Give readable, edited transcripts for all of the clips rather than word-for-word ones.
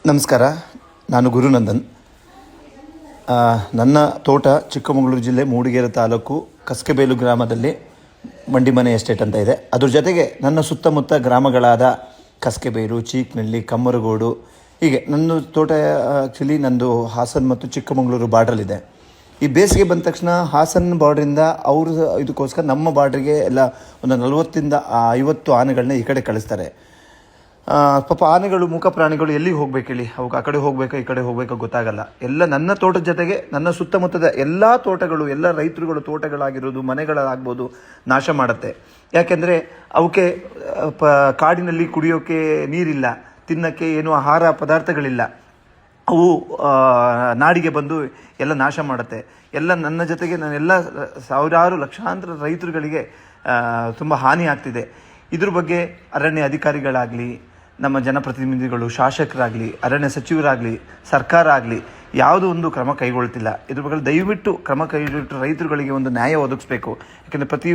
ನಮಸ್ಕಾರ. ನಾನು ಗುರುನಂದನ್. ನನ್ನ ತೋಟ ಚಿಕ್ಕಮಗಳೂರು ಜಿಲ್ಲೆ ಮೂಡಿಗೆರೆ ತಾಲೂಕು ಕಸ್ಕೆಬೇಲು ಗ್ರಾಮದಲ್ಲಿ ಮಂಡಿಮನೆ ಎಸ್ಟೇಟ್ ಅಂತ ಇದೆ. ಅದ್ರ ಜೊತೆಗೆ ನನ್ನ ಸುತ್ತಮುತ್ತ ಗ್ರಾಮಗಳಾದ ಕಸ್ಕೆಬೇಲು, ಚೀಕ್ನಳ್ಳಿ, ಕಮ್ಮರಗೋಡು, ಹೀಗೆ ನನ್ನ ತೋಟ ಆ್ಯಕ್ಚುಲಿ ನಂದು ಹಾಸನ ಮತ್ತು ಚಿಕ್ಕಮಗಳೂರು ಬಾರ್ಡ್ರಲ್ಲಿದೆ. ಈ ಬೇಸಿಗೆ ಬಂದ ತಕ್ಷಣ ಹಾಸನ ಬಾರ್ಡ್ರಿಂದ ಅವರು ಇದಕ್ಕೋಸ್ಕರ ನಮ್ಮ ಬಾರ್ಡ್ರಿಗೆ ಎಲ್ಲ ಒಂದು 40-50 ಆನೆಗಳನ್ನ ಈ ಕಡೆ ಕಳಿಸ್ತಾರೆ. ಪಾಪ ಆನೆಗಳು, ಮೂಕ ಪ್ರಾಣಿಗಳು ಎಲ್ಲಿಗೆ ಹೋಗ್ಬೇಕು ಹೇಳಿ? ಅವಾಗ ಆ ಕಡೆ ಹೋಗ್ಬೇಕು, ಈ ಕಡೆ ಹೋಗ್ಬೇಕು ಗೊತ್ತಾಗಲ್ಲ. ಎಲ್ಲ ನನ್ನ ತೋಟದ ಜೊತೆಗೆ ನನ್ನ ಸುತ್ತಮುತ್ತದ ಎಲ್ಲ ತೋಟಗಳು, ಎಲ್ಲ ರೈತರುಗಳು ತೋಟಗಳಾಗಿರೋದು, ಮನೆಗಳಾಗ್ಬೋದು, ನಾಶ ಮಾಡುತ್ತೆ. ಯಾಕೆಂದರೆ ಅವಕ್ಕೆ ಕಾಡಿನಲ್ಲಿ ಕುಡಿಯೋಕ್ಕೆ ನೀರಿಲ್ಲ, ತಿನ್ನೋಕ್ಕೆ ಏನು ಆಹಾರ ಪದಾರ್ಥಗಳಿಲ್ಲ. ಅವು ನಾಡಿಗೆ ಬಂದು ಎಲ್ಲ ನಾಶ ಮಾಡುತ್ತೆ. ಎಲ್ಲ ನನ್ನ ಜೊತೆಗೆ ನಾನೆಲ್ಲ ಸಾವಿರಾರು ಲಕ್ಷಾಂತರ ರೈತರುಗಳಿಗೆ ತುಂಬ ಹಾನಿ ಆಗ್ತಿದೆ. ಇದ್ರ ಬಗ್ಗೆ ಅರಣ್ಯ ಅಧಿಕಾರಿಗಳಾಗಲಿ, ನಮ್ಮ ಜನಪ್ರತಿನಿಧಿಗಳು, ಶಾಸಕರಾಗಲಿ, ಅರಣ್ಯ ಸಚಿವರಾಗಲಿ, ಸರ್ಕಾರ ಆಗಲಿ ಯಾವುದೋ ಒಂದು ಕ್ರಮ ಕೈಗೊಳ್ತಿಲ್ಲ. ಇದ್ರ ಬಗ್ಗೆ ದಯವಿಟ್ಟು ಕ್ರಮ ಕೈಗೊಳ್ಳಿಟ್ಟು ರೈತರುಗಳಿಗೆ ಒಂದು ನ್ಯಾಯ ಒದಗಿಸ್ಬೇಕು. ಯಾಕೆಂದರೆ ಪ್ರತಿ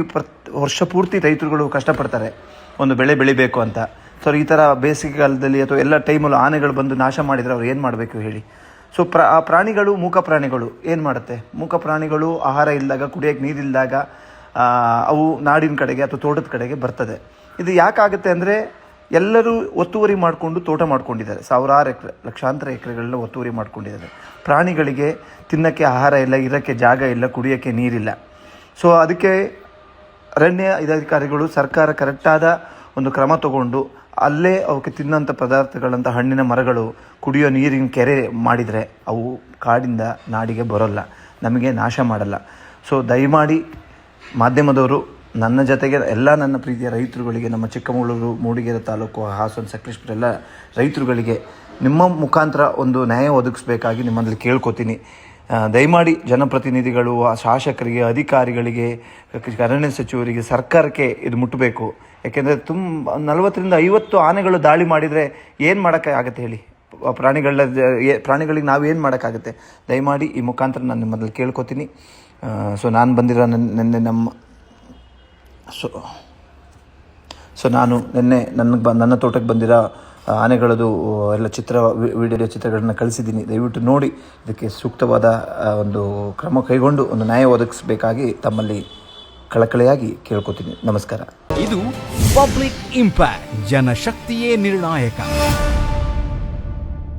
ವರ್ಷ ಪೂರ್ತಿ ರೈತರುಗಳು ಕಷ್ಟಪಡ್ತಾರೆ ಒಂದು ಬೆಳೆ ಬೆಳಿಬೇಕು ಅಂತ. ಸೊ ಈ ಥರ ಬೇಸಿಗೆಗಾಲದಲ್ಲಿ ಅಥವಾ ಎಲ್ಲ ಟೈಮಲ್ಲೂ ಆನೆಗಳು ಬಂದು ನಾಶ ಮಾಡಿದರೆ ಅವ್ರು ಏನು ಮಾಡಬೇಕು ಹೇಳಿ? ಸೊ ಆ ಪ್ರಾಣಿಗಳು, ಮೂಕ ಪ್ರಾಣಿಗಳು ಏನು ಮಾಡುತ್ತೆ? ಮೂಕ ಪ್ರಾಣಿಗಳು ಆಹಾರ ಇಲ್ಲದಾಗ, ಕುಡಿಯೋಕ್ಕೆ ನೀರಿಲ್ಲದಾಗ ಅವು ನಾಡಿನ ಕಡೆಗೆ ಅಥವಾ ತೋಟದ ಕಡೆಗೆ ಬರ್ತದೆ. ಇದು ಯಾಕಾಗುತ್ತೆ ಅಂದರೆ ಎಲ್ಲರೂ ಒತ್ತುವರಿ ಮಾಡಿಕೊಂಡು ತೋಟ ಮಾಡ್ಕೊಂಡಿದ್ದಾರೆ. ಸಾವಿರಾರು ಎಕರೆ, ಲಕ್ಷಾಂತರ ಎಕರೆಗಳನ್ನ ಒತ್ತುವರಿ ಮಾಡ್ಕೊಂಡಿದ್ದಾರೆ. ಪ್ರಾಣಿಗಳಿಗೆ ತಿನ್ನೋಕ್ಕೆ ಆಹಾರ ಇಲ್ಲ, ಇರೋಕ್ಕೆ ಜಾಗ ಇಲ್ಲ, ಕುಡಿಯೋಕ್ಕೆ ನೀರಿಲ್ಲ. ಸೊ ಅದಕ್ಕೆ ಅರಣ್ಯ ಅಧಿಕಾರಿಗಳು, ಸರ್ಕಾರ ಕರೆಕ್ಟಾದ ಒಂದು ಕ್ರಮ ತಗೊಂಡು ಅಲ್ಲೇ ಅವಕ್ಕೆ ತಿನ್ನೋಂಥ ಪದಾರ್ಥಗಳಂಥ ಹಣ್ಣಿನ ಮರಗಳು, ಕುಡಿಯೋ ನೀರಿನ ಕೆರೆ ಮಾಡಿದರೆ ಅವು ಕಾಡಿಂದ ನಾಡಿಗೆ ಬರೋಲ್ಲ, ನಮಗೆ ನಾಶ ಮಾಡಲ್ಲ. ಸೊ ದಯಮಾಡಿ ಮಾಧ್ಯಮದವರು ನನ್ನ ಜೊತೆಗೆ ಎಲ್ಲ ನನ್ನ ಪ್ರೀತಿಯ ರೈತರುಗಳಿಗೆ, ನಮ್ಮ ಚಿಕ್ಕಮಗಳೂರು, ಮೂಡಿಗೆರೆ ತಾಲೂಕು, ಹಾಸನ, ಸಕಲೇಶಪುರ ಎಲ್ಲ ರೈತರುಗಳಿಗೆ ನಿಮ್ಮ ಮುಖಾಂತರ ಒಂದು ನ್ಯಾಯ ಒದಗಿಸ್ಬೇಕಾಗಿ ನಿಮ್ಮಲ್ಲಿ ಕೇಳ್ಕೊತೀನಿ. ದಯಮಾಡಿ ಜನಪ್ರತಿನಿಧಿಗಳು, ಶಾಸಕರಿಗೆ, ಅಧಿಕಾರಿಗಳಿಗೆ, ಅರಣ್ಯ ಸಚಿವರಿಗೆ, ಸರ್ಕಾರಕ್ಕೆ ಇದು ಮುಟ್ಟಬೇಕು. ಯಾಕೆಂದರೆ 40-50 ಆನೆಗಳು ದಾಳಿ ಮಾಡಿದರೆ ಏನು ಮಾಡೋಕ್ಕಾಗತ್ತೆ ಹೇಳಿ? ಪ್ರಾಣಿಗಳಿಗೆ ನಾವೇನು ಮಾಡೋಕ್ಕಾಗುತ್ತೆ? ದಯಮಾಡಿ ಈ ಮುಖಾಂತರ ನಾನು ನಿಮ್ಮಲ್ಲಿ ಕೇಳ್ಕೊತೀನಿ. ಸೊ ನಾನು ಬಂದಿರೋ ನಿನ್ನೆ ನಾನು ನಿನ್ನೆ ನನ್ನ ತೋಟಕ್ಕೆ ಬಂದಿರೋ ಆನೆಗಳದು ಎಲ್ಲ ವಿಡಿಯೋ ಚಿತ್ರಗಳನ್ನ ಕಳಿಸಿದ್ದೀನಿ. ದಯವಿಟ್ಟು ನೋಡಿ ಇದಕ್ಕೆ ಸೂಕ್ತವಾದ ಒಂದು ಕ್ರಮ ಕೈಗೊಂಡು ಒಂದು ನ್ಯಾಯ ಒದಗಿಸಬೇಕಾಗಿ ತಮ್ಮಲ್ಲಿ ಕಳಕಳಿಯಾಗಿ ಕೇಳ್ಕೊತೀನಿ. ನಮಸ್ಕಾರ. ಇದು ಪಬ್ಲಿಕ್ ಇಂಪ್ಯಾಕ್ಟ್, ಜನಶಕ್ತಿಯೇ ನಿರ್ಣಾಯಕ.